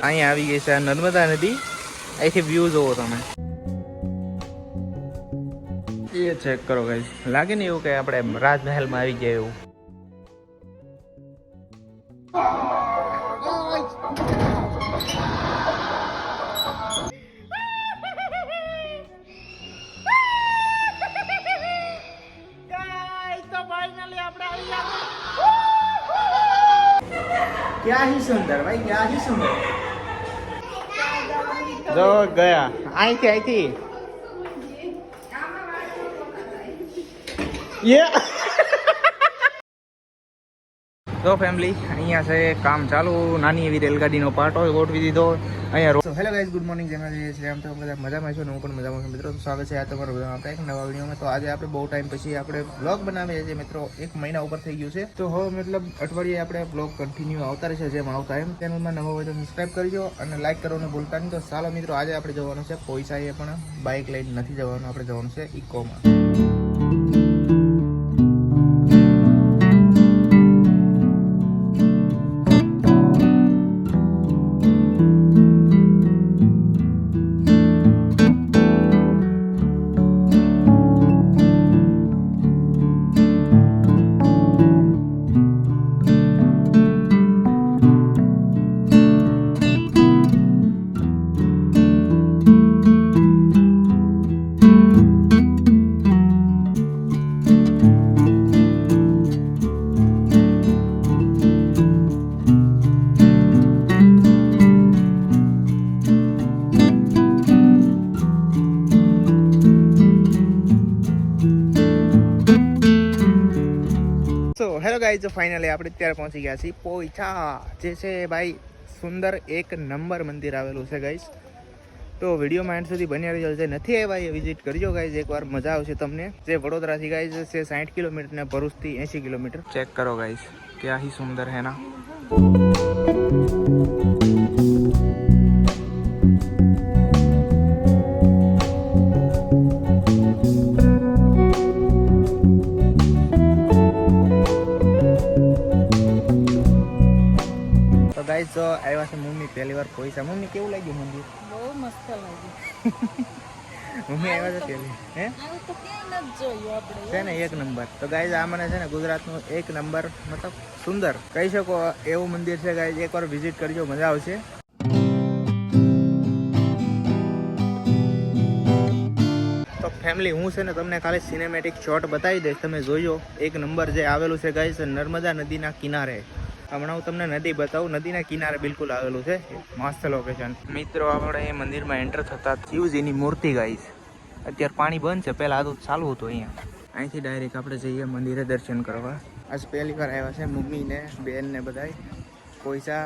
અહીંયા આવી ગઈ છે નર્મદા નદી. અહીંથી વ્યૂ જોવો તમે. એ ચેક કરો ગાઈસ, લાગે ને એવું કે આપણે રાજમહેલમાં આવી ગયા એવું. क्या ही सुंदर भाई, क्या ही सुंदर. जो गया અહીંથી તો ફેમિલી અહીંયા છે કામ ચાલુ. નાની એવી રેલગાડીનો પાટો ગોઠવી દીધો અહીંયા. Hello guys, good morning. જેમાં જઈએ છીએ આમ તો બધા મજામાં છો ને હું પણ મજામાં છું મિત્રો. સ્વાગત છે આ તમારો આપણે એક નવા વિડીયોમાં. તો આજે આપણે બહુ ટાઈમ પછી આપણે બ્લોગ બનાવીએ છીએ મિત્રો. 1 મહિના ઉપર થઈ ગયું છે. તો હવે મતલબ અઠવાડિયે આપણે બ્લોગ કન્ટિન્યુ આવતા રહેશે જેમ આવતા એમ. ચેનલમાં નવો હોય તો સબસ્ક્રાઈબ કરજો અને લાઈક કરવાનું ભૂલતા નહીં. તો ચાલો મિત્રો, આજે આપણે જવાનું છે પોઈસાએ, પણ બાઇક લઈને નથી જવાનું, આપણે જવાનું છે ઇકોમાં. હેલો ગાઈઝ, ફાઇનલી આપણે અત્યારે પહોંચી ગયા છીએ પોઈચા, જે છે ભાઈ સુંદર એક નંબર મંદિર આવેલું છે ગાઈઝ. તો વિડીયોમાં એન્ડ સુધી બન્યા રહેજો. જે નથી આવ્યા એ વિઝિટ કરજો ગાઈઝ, એકવાર મજા આવશે તમને. જે વડોદરાથી ગાઈઝ છે 60 કિલોમીટર ને ભરૂચથી 80 કિલોમીટર. ચેક કરો ગાઈઝ, ક્યાં ही સુંદર है ना. ગાઈસ તો આવ્યા છે મમ્મી પહેલી વાર પોઈચા. મમ્મી કેવું લાગ્યું મંદિર? બહુ મસ્ત લાગ્યું. મમ્મી આવ્યા છે પહેલી હે તો ક્યાંય નથી જોયું આપણે છે ને એક નંબર. તો ગાઈસ આ મને છે ને ગુજરાતનું એક નંબર મતલબ સુંદર કહી શકો એવું મંદિર છે ગાઈસ. એકવાર વિઝિટ કરજો, મજા આવશે. તો ફેમિલી હું છે ને તમને ખાલી સિનેમેટિક શોટ બતાવી દઈશ, તમે જોજો. એક નંબર જે આવેલું છે ગાઈસ નર્મદા નદીના કિનારે. હમણાં હું તમને નદી બતાવું. નદીના કિનારે બિલકુલ આવેલું છે, મસ્ત લોકેશન. મિત્રો આપણે એ મંદિરમાં એન્ટર થતા શિવજીની મૂર્તિ ગાઈસ. અત્યારે પાણી બંધ છે, પહેલાં આ તો ચાલુ હતું અહીંયા. અહીંથી ડાયરેક્ટ આપણે જઈએ મંદિરે દર્શન કરવા. આજ પહેલી વાર આવ્યા છે મમ્મી ને બેન ને બધાય પોઈચા.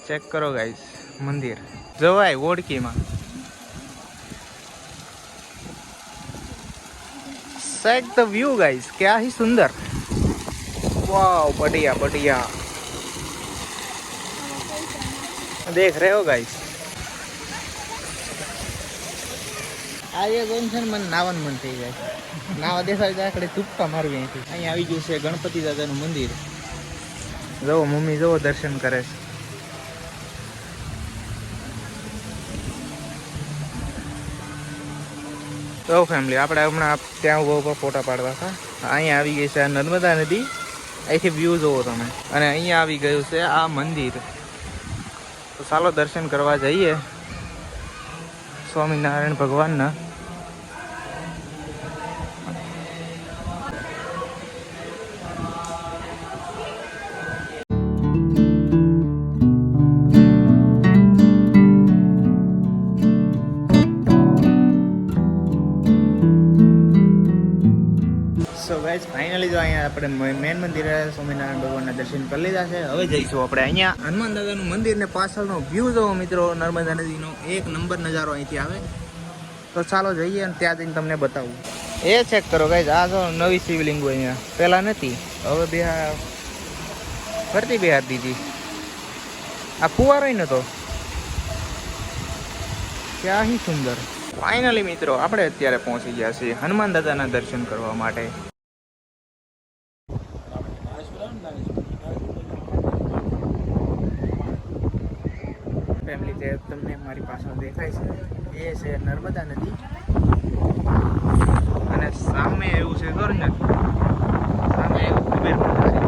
ચેક કરો ગાઈસ મંદિર, જવાય ઓળખીમાં. चेक द व्यू गाइस, क्या ही सुंदर. वाह, बढ़िया बढ़िया. देख रहे हो गाइस, આ જે જોઈને છે ને મને નાવાનું મન થઈ જાય. નાવા દેખાય આખડે ટૂંકા મારવી અહીંથી. અહીંયા આવી ગયું છે ગણપતિ દાદાનું મંદિર. જુઓ મમ્મી જુઓ દર્શન કરે છે. તો ફેમિલી આપણે હમણાં ત્યાં ઉભા ફોટા પાડવા હતા. અહીંયા આવી ગઈ છે નર્મદા નદી. અહીંથી વ્યૂ જોવો તમે. અને અહીંયા આવી ગયું છે આ મંદિર. તો ચાલો દર્શન કરવા જઈએ સ્વામિનારાયણ ભગવાનના. સો ગાઈઝ ફાઇનલી જો અહીંયા આપણે મેન મંદિરે સ્વામિનારાયણ ભગવાનના દર્શન કરી લીધા છે. હવે જઈશું આપણે અહીંયા હનુમાન દાદાનું મંદિર ને પાછળનો વ્યૂ જોવો મિત્રો. નર્મદા નદીનો એક નંબર નજારો અહીંથી આવે. તો ચાલો જઈએ અને ત્યાં જઈને તમને બતાવું. એ ચેક કરો ગાઈઝ, આ જો નવી શિવલિંગો અહીંયા, પહેલાં નથી, હવે ફરતી બિહાર દીધી. આ ફુવારો નતો, ક્યાં ही સુંદર. ફાઇનલી મિત્રો આપણે અત્યારે પહોંચી ગયા છીએ હનુમાન દાદાના દર્શન કરવા માટે. ફેમિલી જે તમને મારી પાછળ દેખાય છે એ છે નર્મદા નદી અને સામે એવું છે ગોરંજ, સામે એવું કુબેર ભંડારી.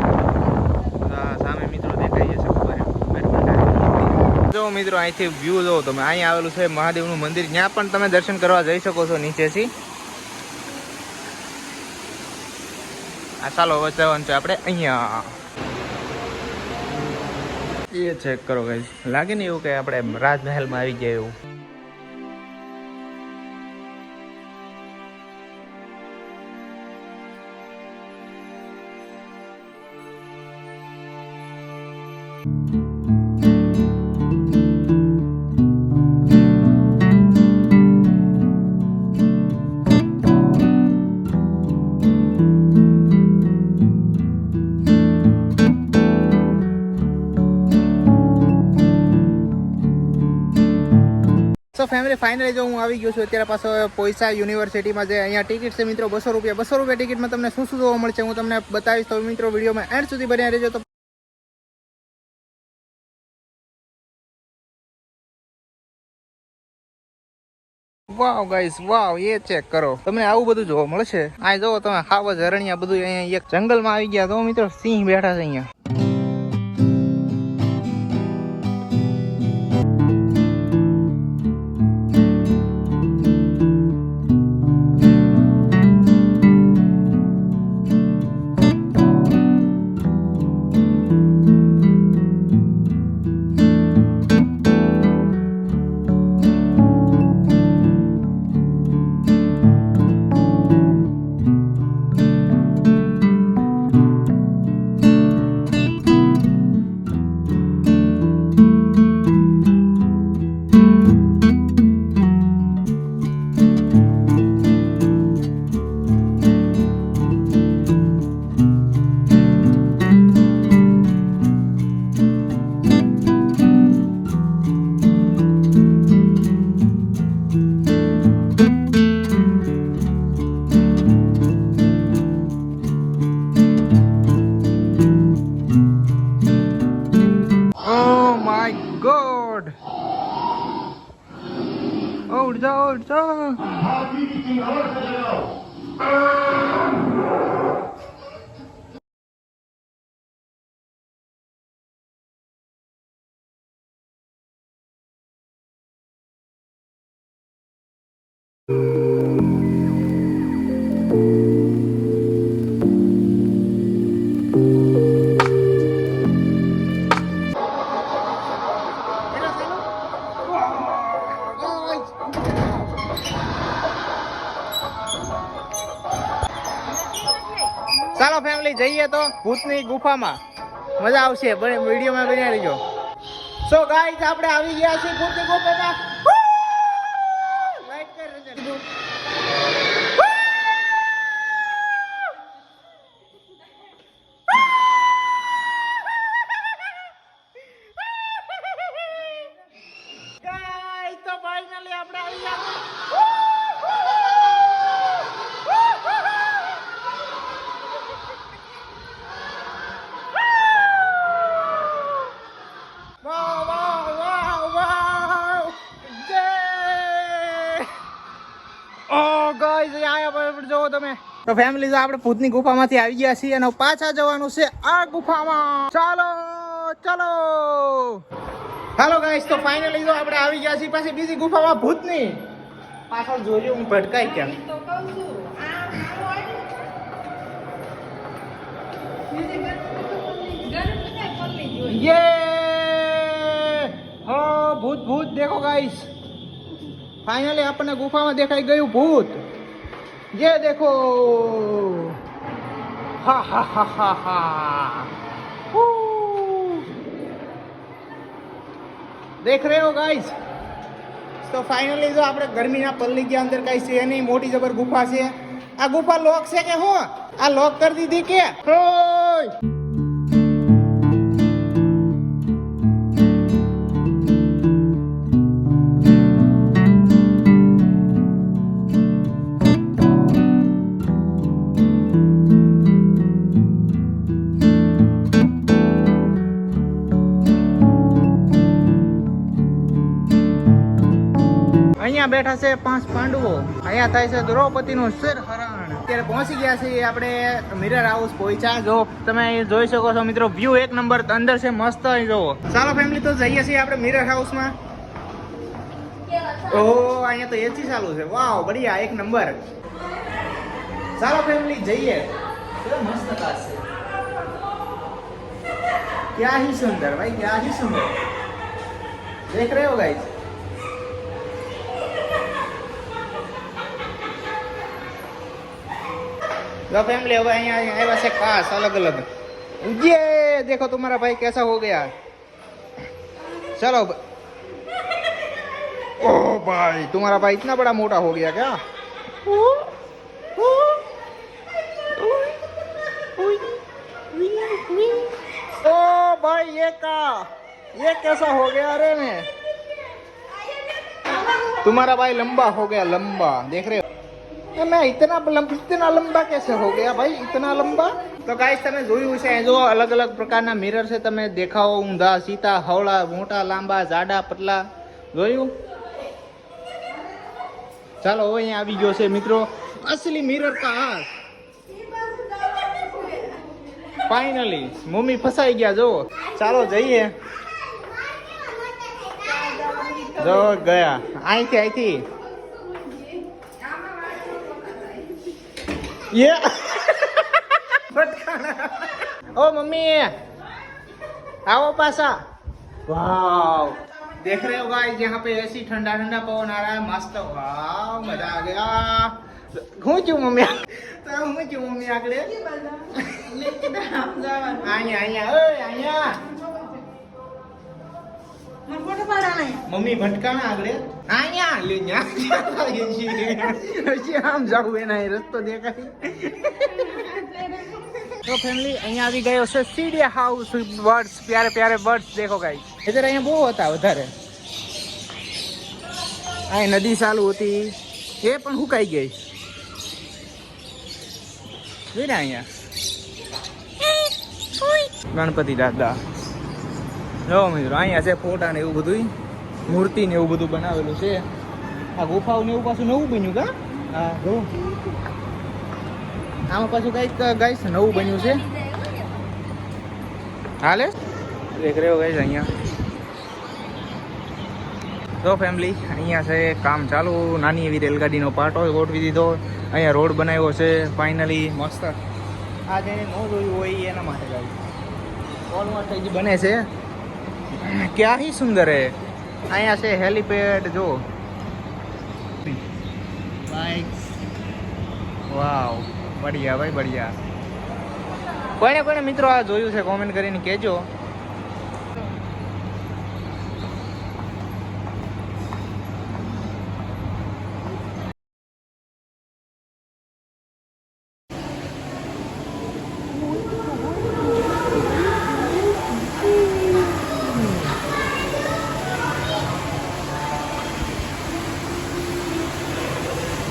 સામે મિત્રો દેખાય છે કુબેર ભંડારી. જો મિત્રો અહીંથી વ્યૂ જો તમે, અહીંયા આવેલું છે મહાદેવનું મંદિર, ત્યાં પણ તમે દર્શન કરવા જઈ શકો છો નીચેથી. આ ચાલો હવે જવાનું છે આપણે અહીંયા. એ ચેક કરો ગાઈસ, લાગે ને એવું કે આપણે રાજમહેલમાં આવી ગયા એવું. સો ફેમિલી ફાઇનલી જો હું આવી ગયો છું અત્યારે પાછો પોઈસા યુનિવર્સિટીમાં. જે અહીંયા ટિકિટ છે મિત્રો 200 રૂપિયા. 200 રૂપિયા ટિકિટમાં તમને શું શું જોવા મળશે હું તમને બતાવીશ. તો મિત્રો વિડીયોમાં એન્ડ સુધી બન્યા રહેજો. તો વાવ ગાઈસ વાવ, એ ચેક કરો, તમને આવું બધું જોવા મળશે. આ જોવો તમે, હાવ જ હરણિયા બધું અહીંયા એક જંગલમાં આવી ગયા. તો મિત્રો સિંહ બેઠા છે અહીંયા. ઉડ જાઓ. ચાલો ફેમિલી જઈએ તો ભૂતની ગુફામાં, મજા આવશે. વિડીયોમાં બન્યા રહીજો. સો ગાઈસ આપણે આવી ગયા છીએ ભૂતની ગુફામાં. લાઈટ કરી દેજો. ગાઈસ તો ફાઇનલી આપણે આવી ગયા. જોવો તમે તો ફેમિલી, આપણે ભૂતની ગુફામાંથી આવી ગયા છીએ અને પાછા જવાનું છે આ ગુફામાં. ચાલો ચાલો હાલો ગાઈસ, તો ફાઇનલી જો આપણે આવી ગયા છીએ પાછી બીજી ગુફામાં ભૂતની. પાછળ જોજો હું ભટકાઈ ક્યાં. ये हो भूत भूत देखो गाइस, फाइनली આપણને ગુફામાં દેખાઈ ગયું ભૂત. ये देखो, हा हा हा हा हा, देख रहे हो गाइस. तो फाइनली जो આપણે ગરમીના પલ્લી ગયા, અંદર કઈ છે નહીં, મોટી જબર ગુફા છે. આ ગુફા લોક છે કે હું આ લોક કરી દીધી કે ઓય. અહીંયા બેઠા છે 5 પાંડવો. અહીંયા થાય છે દ્રૌપદીનું શિરહરણ. અત્યારે પહોંચી ગયા છીએ આપણે મિરર હાઉસ પહોંચ્યા. જો તમે અહીં જોઈ શકો છો મિત્રો, વ્યૂ એક નંબર અંદર છે, મસ્ત. અહીં જોવો. ચાલો ફેમિલી, તો જઈએ છીએ આપણે મિરર હાઉસમાં. ઓહો, અહીંયા તો એસી ચાલુ છે. વાવ, બઢિયા, એક નંબર. ચાલો ફેમિલી જઈએ. કેવો મસ્ત કાચ છે. क्या ही सुंदर भाई, क्या ही सुंदर. देख रहे हो गाइस. लो फैमिली, अब यहाँ आया से खास अलग अलग. ये देखो तुम्हारा भाई कैसा हो गया. चलो. ओह भाई, तुम्हारा भाई इतना बड़ा मोटा हो गया क्या. ओ भाई, ये कैसा हो गया. अरे मैं, तुम्हारा भाई लंबा हो गया, लंबा. देख रहे हो मैं इतना लंबा कैसे हो गया भाई, इतना लंबा. તો ગાઈસ, તમે જોયું છે જો અલગ અલગ પ્રકારના મિરર છે. તમે દેખાવો ઊંધા, સીધા, હવળા, મોટા, લાંબા, જાડા, પતલા. જોયું. ચાલો, હવે અહીંયા આવી ગયો છે મિત્રો અસલી મિરર કા હાથ. ફાઇનલી મમ્મી ફસાઈ ગયા. જો ચાલો જઈએ. જો ગયા અહીંથી ये ओ मम्मी, आओ पासा. वाव, देख रहे हो गाइस, यहाँ पे ऐसी ठंडा ठंडा पवन आ रहा है, मस्त. वाव, मजा आ गया. હું છું મમ્મી, તો હું છું મમ્મી આગળ. અહીંયા અહીંયા મમ્મી ભટકાણા આગળ. અહીંયા આમ જાવું, એના રસ્તો દેખાય. તો ફેમિલી, અહીંયા આવી ગયો છે સીડિયા હાઉસ. બર્ડ્સ, પ્યારે પ્યારે બર્ડ્સ દેખો ગાઈસ. इधर અહીંયા બહુ હતા વધારે. આ નદી ચાલુ હતી, એ પણ સુકાઈ ગઈ. જોઈને અહીંયા ગણપતિ દાદા. જો મિત્રો, અહીંયા છે ફોટા ને એવું બધું, મૂર્તિ ને એવું બધું બનાવેલું છે. આ ગુફાઓ ને એવું પાછું નવું બન્યું કા. હા જો, આમાં પાછું ગાઈસ નવું બન્યું છે. હાલે દેખ રહ્યો ગાઈસ. અહીંયા તો ફેમિલી, અહીંયા છે કામ ચાલુ. નાની એવી રેલગાડીનો પાટો ગોઠવી દીધો. અહીંયા રોડ બનાવ્યો છે ફાઇનલી, મસ્ત. આ જેને ન જોયું હોય એના માટે ગાઈસ ઓલમોસ્ટ હજી બને છે. ક્યાં ही સુંદર હે. અહીંયા છે હેલીપેડ. જો બાઇક્સ. વાવ, બઢિયા ભાઈ, બઢિયા. કોઈને મિત્રો આ જોયું છે કોમેન્ટ કરીને કહેજો.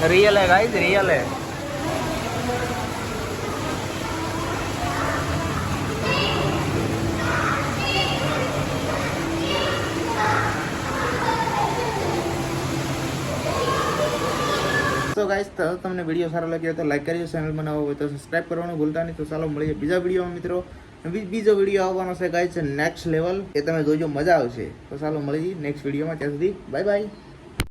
रियल है गाइस, रियल है. તો ગાઈસ, તમને વિડીયો સારો લાગ્યો તો લાઈક કરજો, ચેનલ બનાવો હોય તો સબસ્ક્રાઇબ કરવાનું ભૂલતા નહીં. તો ચાલો મળીએ બીજા વિડીયોમાં મિત્રો. બીજો વિડીયો આવવાનો છે ગાઈસ નેક્સ્ટ લેવલ, એ તમે જોજો, મજા આવશે. તો ચાલો મળીએ નેક્સ્ટ વિડીયોમાં. ત્યાં સુધી બાય બાય.